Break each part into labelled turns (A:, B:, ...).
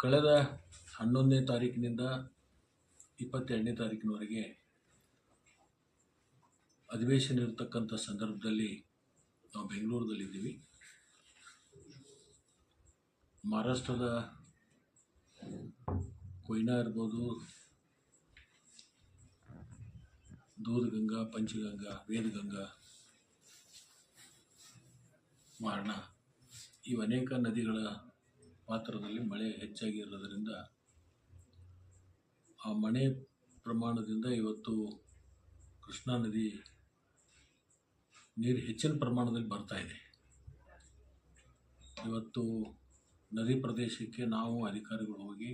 A: ಕಳೆದ 11ನೇ ತಾರೀಕಿನಿಂದ 22ನೇ ತಾರೀಕಿನವರೆಗೆ ಅಧಿವೇಶನ ಇರತಕ್ಕಂಥ ಸಂದರ್ಭದಲ್ಲಿ ನಾವು ಬೆಂಗಳೂರಿನಲ್ಲಿದ್ದೀವಿ. ಮಹಾರಾಷ್ಟ್ರದ ಕೊಯ್ನಾ ಇರ್ಬೋದು, ದೂಧಗಂಗಾ, ಪಂಚಗಂಗಾ, ವೇದಗಂಗಾ, ವಾರಣಾ ಇವು ಅನೇಕ ನದಿಗಳ ಪಾತ್ರದಲ್ಲಿ ಮಳೆ ಹೆಚ್ಚಾಗಿ ಇರೋದರಿಂದ ಆ ಮಳೆ ಪ್ರಮಾಣದಿಂದ ಇವತ್ತು ಕೃಷ್ಣಾ ನದಿ ನೀರು ಹೆಚ್ಚಿನ ಪ್ರಮಾಣದಲ್ಲಿ ಬರ್ತಾ ಇದೆ. ಇವತ್ತು ನದಿ ಪ್ರದೇಶಕ್ಕೆ ನಾವು ಅಧಿಕಾರಿಗಳು ಹೋಗಿ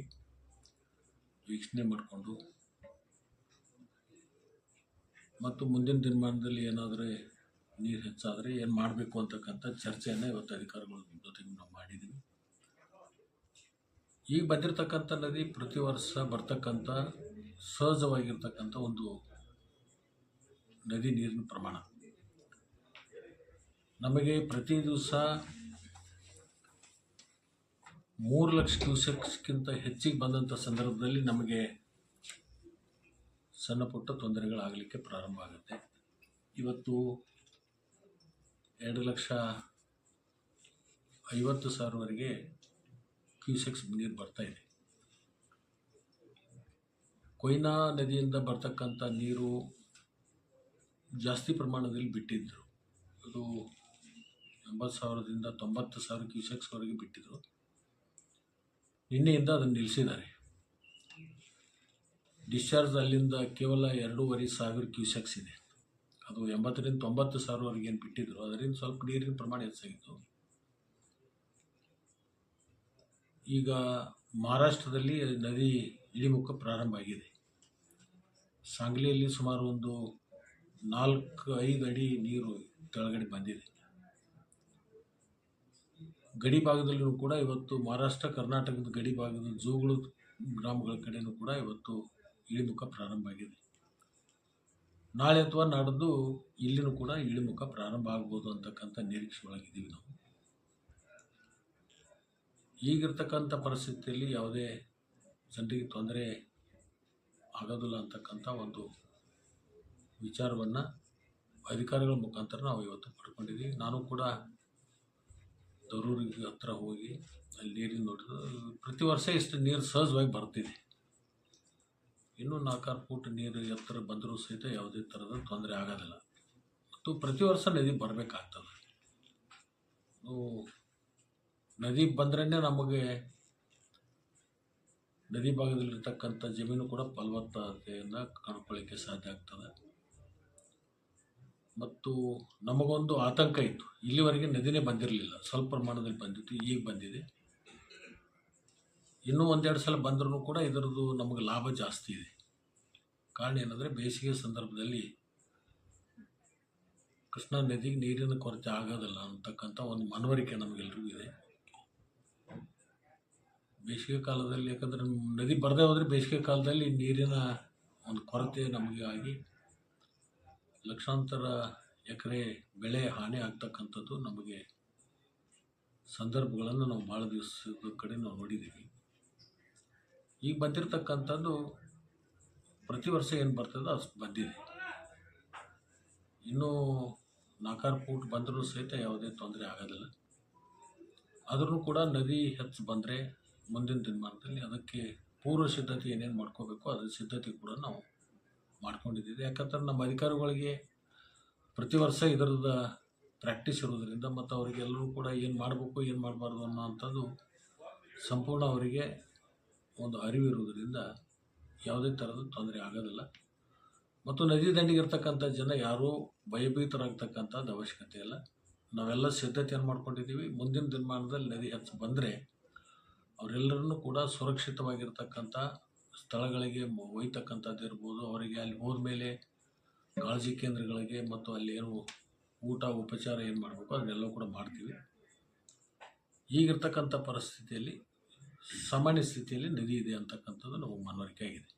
A: ವೀಕ್ಷಣೆ ಮಾಡಿಕೊಂಡು ಮತ್ತು ಮುಂದಿನ ದಿನಮಾನದಲ್ಲಿ ಏನಾದರೂ ನೀರು ಹೆಚ್ಚಾದರೆ ಏನು ಮಾಡಬೇಕು ಅಂತಕ್ಕಂಥ ಚರ್ಚೆಯನ್ನು ಇವತ್ತು ಅಧಿಕಾರಿಗಳ ಜೊತೆಗೆ ನಾವು ಮಾಡಿದ್ದೀವಿ. ಈಗ ಬಂದಿರತಕ್ಕಂಥ ನದಿ ಪ್ರತಿ ವರ್ಷ ಬರ್ತಕ್ಕಂಥ ಸಹಜವಾಗಿರ್ತಕ್ಕಂಥ ಒಂದು ನದಿ ನೀರಿನ ಪ್ರಮಾಣ. ನಮಗೆ ಪ್ರತಿ ದಿವಸ 3 ಲಕ್ಷ ಕ್ಯೂಸೆಕ್ಸ್ಗಿಂತ ಹೆಚ್ಚಿಗೆ ಬಂದಂಥ ಸಂದರ್ಭದಲ್ಲಿ ನಮಗೆ ಸಣ್ಣ ಪುಟ್ಟ ತೊಂದರೆಗಳಾಗಲಿಕ್ಕೆ ಪ್ರಾರಂಭ ಆಗುತ್ತೆ. ಇವತ್ತು 2,50,000ವರೆಗೆ ಕ್ಯೂಸೆಕ್ಸ್ ನೀರು ಬರ್ತಾ ಇದೆ. ಕೊಯ್ನಾ ನದಿಯಿಂದ ಬರ್ತಕ್ಕಂಥ ನೀರು ಜಾಸ್ತಿ ಪ್ರಮಾಣದಲ್ಲಿ ಬಿಟ್ಟಿದ್ದರು. ಅದು 80,000ದಿಂದ 90,000 ಕ್ಯೂಸೆಕ್ಸ್ವರೆಗೆ ಬಿಟ್ಟಿದ್ದರು. ನಿನ್ನೆಯಿಂದ ಅದನ್ನು ನಿಲ್ಲಿಸಿದ್ದಾರೆ. ಡಿಸ್ಚಾರ್ಜ್ ಅಲ್ಲಿಂದ ಕೇವಲ 2,500 ಕ್ಯೂಸೆಕ್ಸ್ ಇದೆ. ಅದು 80ರಿಂದ 90,000ವರೆಗೆ ಏನು ಬಿಟ್ಟಿದ್ರು, ಅದರಿಂದ ಸ್ವಲ್ಪ ನೀರಿನ ಪ್ರಮಾಣ ಹೆಚ್ಚಾಗಿತ್ತು. ಈಗ ಮಹಾರಾಷ್ಟ್ರದಲ್ಲಿ ನದಿ ಇಳಿಮುಖ ಪ್ರಾರಂಭ ಆಗಿದೆ. ಸಾಂಗ್ಲಿಯಲ್ಲಿ ಸುಮಾರು ಒಂದು 4-5 ಅಡಿ ನೀರು ಕೆಳಗಡೆ ಬಂದಿದೆ. ಗಡಿ ಭಾಗದಲ್ಲೂ ಕೂಡ ಇವತ್ತು ಮಹಾರಾಷ್ಟ್ರ ಕರ್ನಾಟಕದ ಗಡಿ ಭಾಗದ ಜೋಗುಳ ಗ್ರಾಮಗಳ ಕಡೆಯೂ ಕೂಡ ಇವತ್ತು ಇಳಿಮುಖ ಪ್ರಾರಂಭ ಆಗಿದೆ. ನಾಳೆ ಅಥವಾ ನಾಡಿದ್ದು ಇಲ್ಲಿನೂ ಕೂಡ ಇಳಿಮುಖ ಪ್ರಾರಂಭ ಆಗ್ಬೋದು ಅಂತಕ್ಕಂಥ ನಿರೀಕ್ಷೆ ಒಳಗಿದ್ದೀವಿ ನಾವು. ಈಗಿರ್ತಕ್ಕಂಥ ಪರಿಸ್ಥಿತಿಯಲ್ಲಿ ಯಾವುದೇ ಜನರಿಗೆ ತೊಂದರೆ ಆಗೋದಿಲ್ಲ ಅಂತಕ್ಕಂಥ ಒಂದು ವಿಚಾರವನ್ನು ಅಧಿಕಾರಿಗಳ ಮುಖಾಂತರ ನಾವು ಇವತ್ತು ಪಡ್ಕೊಂಡಿದ್ದೀವಿ. ನಾನು ಕೂಡ ದರೂರಿಗೆ ಹತ್ರ ಹೋಗಿ ಅಲ್ಲಿ ನೀರಿನ ನೋಡಿದ್ರೆ ಪ್ರತಿ ವರ್ಷ ಇಷ್ಟು ನೀರು ಸಹಜವಾಗಿ ಬರ್ತಿದೆ. ಇನ್ನೂ 4-6 ಫೂಟ್ ನೀರು ಎತ್ತರ ಬಂದರೂ ಸಹಿತ ಯಾವುದೇ ಥರದ ತೊಂದರೆ ಆಗೋದಿಲ್ಲ. ಮತ್ತು ಪ್ರತಿ ವರ್ಷ ನದಿ ಬರಬೇಕಾಗ್ತದೆ. ನದಿ ಬಂದ್ರೇ ನಮಗೆ ನದಿ ಭಾಗದಲ್ಲಿರ್ತಕ್ಕಂಥ ಜಮೀನು ಕೂಡ ಫಲವತ್ತತೆಯನ್ನು ಕಂಡುಕೊಳ್ಳಿಕ್ಕೆ ಸಾಧ್ಯ ಆಗ್ತದೆ. ಮತ್ತು ನಮಗೊಂದು ಆತಂಕ ಇತ್ತು. ಇಲ್ಲಿವರೆಗೆ ನದಿನೇ ಬಂದಿರಲಿಲ್ಲ, ಸ್ವಲ್ಪ ಪ್ರಮಾಣದಲ್ಲಿ ಬಂದಿತ್ತು, ಈಗ ಬಂದಿದೆ. ಇನ್ನೂ 1-2 ಸಲ ಬಂದ್ರೂ ಕೂಡ ಇದರದ್ದು ನಮಗೆ ಲಾಭ ಜಾಸ್ತಿ ಇದೆ. ಕಾರಣ ಏನಂದರೆ ಬೇಸಿಗೆ ಸಂದರ್ಭದಲ್ಲಿ ಕೃಷ್ಣಾ ನದಿಗೆ ನೀರಿನ ಕೊರತೆ ಆಗೋದಿಲ್ಲ ಅಂತಕ್ಕಂಥ ಒಂದು ಮನವರಿಕೆ ನಮಗೆಲ್ಲರಿಗೂ ಇದೆ. ಬೇಸಿಗೆ ಕಾಲದಲ್ಲಿ ಯಾಕಂದರೆ ನದಿ ಬರದೇ ಹೋದರೆ ಬೇಸಿಗೆ ಕಾಲದಲ್ಲಿ ನೀರಿನ ಒಂದು ಕೊರತೆ ನಮಗೆ ಆಗಿ ಲಕ್ಷಾಂತರ ಎಕರೆ ಬೆಳೆ ಹಾನಿ ಆಗ್ತಕ್ಕಂಥದ್ದು ನಮಗೆ ಸಂದರ್ಭಗಳನ್ನು ನಾವು ಭಾಳ ದಿವಸದ ಕಡೆ ನಾವು ನೋಡಿದ್ದೀವಿ. ಈಗ ಬಂದಿರತಕ್ಕಂಥದ್ದು ಪ್ರತಿ ವರ್ಷ ಏನು ಬರ್ತದೋ ಅಷ್ಟು ಬಂದಿದೆ. ಇನ್ನೂ 4-6 ಫೂಟ್ ಬಂದರೂ ಸಹಿತ ಯಾವುದೇ ತೊಂದರೆ ಆಗೋದಿಲ್ಲ. ಆದ್ರೂ ಕೂಡ ನದಿ ಹೆಚ್ಚು ಬಂದರೆ ಮುಂದಿನ ದಿನಮಾನದಲ್ಲಿ ಅದಕ್ಕೆ ಪೂರ್ವ ಸಿದ್ಧತೆ ಏನೇನು ಮಾಡ್ಕೋಬೇಕು ಅದರ ಸಿದ್ಧತೆ ಕೂಡ ನಾವು ಮಾಡ್ಕೊಂಡಿದ್ದೀವಿ. ಯಾಕಂದ್ರೆ ನಮ್ಮ ಅಧಿಕಾರಿಗಳಿಗೆ ಪ್ರತಿ ವರ್ಷ ಇದರದ ಪ್ರಾಕ್ಟೀಸ್ ಇರೋದರಿಂದ ಮತ್ತು ಅವರಿಗೆಲ್ಲರೂ ಕೂಡ ಏನು ಮಾಡಬೇಕು ಏನು ಮಾಡಬಾರ್ದು ಅನ್ನೋವಂಥದ್ದು ಸಂಪೂರ್ಣ ಅವರಿಗೆ ಒಂದು ಅರಿವಿರುವುದರಿಂದ ಯಾವುದೇ ಥರದ ತೊಂದರೆ ಆಗೋದಿಲ್ಲ. ಮತ್ತು ನದಿ ದಂಡೆಗೆ ಇರ್ತಕ್ಕಂಥ ಜನ ಯಾರೂ ಭಯಭೀತರಾಗ್ತಕ್ಕಂಥದ್ದು ಅವಶ್ಯಕತೆ ಇಲ್ಲ. ನಾವೆಲ್ಲ ಸಿದ್ಧತೆಯನ್ನು ಮಾಡ್ಕೊಂಡಿದ್ದೀವಿ. ಮುಂದಿನ ದಿನಮಾನದಲ್ಲಿ ನದಿ ಹೆಚ್ಚು ಬಂದರೆ ಅವರೆಲ್ಲರನ್ನೂ ಕೂಡ ಸುರಕ್ಷಿತವಾಗಿರ್ತಕ್ಕಂಥ ಸ್ಥಳಗಳಿಗೆ ಒಯ್ತಕ್ಕಂಥದ್ದು ಇರ್ಬೋದು. ಅವರಿಗೆ ಅಲ್ಲಿ ಹೋದ್ಮೇಲೆ ಕಾಳಜಿ ಕೇಂದ್ರಗಳಿಗೆ ಮತ್ತು ಅಲ್ಲಿ ಏನು ಊಟ ಉಪಚಾರ ಏನು ಮಾಡಬೇಕು ಅದನ್ನೆಲ್ಲ ಕೂಡ ಮಾಡ್ತೀವಿ. ಈಗಿರ್ತಕ್ಕಂಥ ಪರಿಸ್ಥಿತಿಯಲ್ಲಿ ಸಾಮಾನ್ಯ ಸ್ಥಿತಿಯಲ್ಲಿ ನದಿ ಇದೆ ಅಂತಕ್ಕಂಥದ್ದು ನಮಗೆ ಮನವರಿಕೆ ಆಗಿದೆ.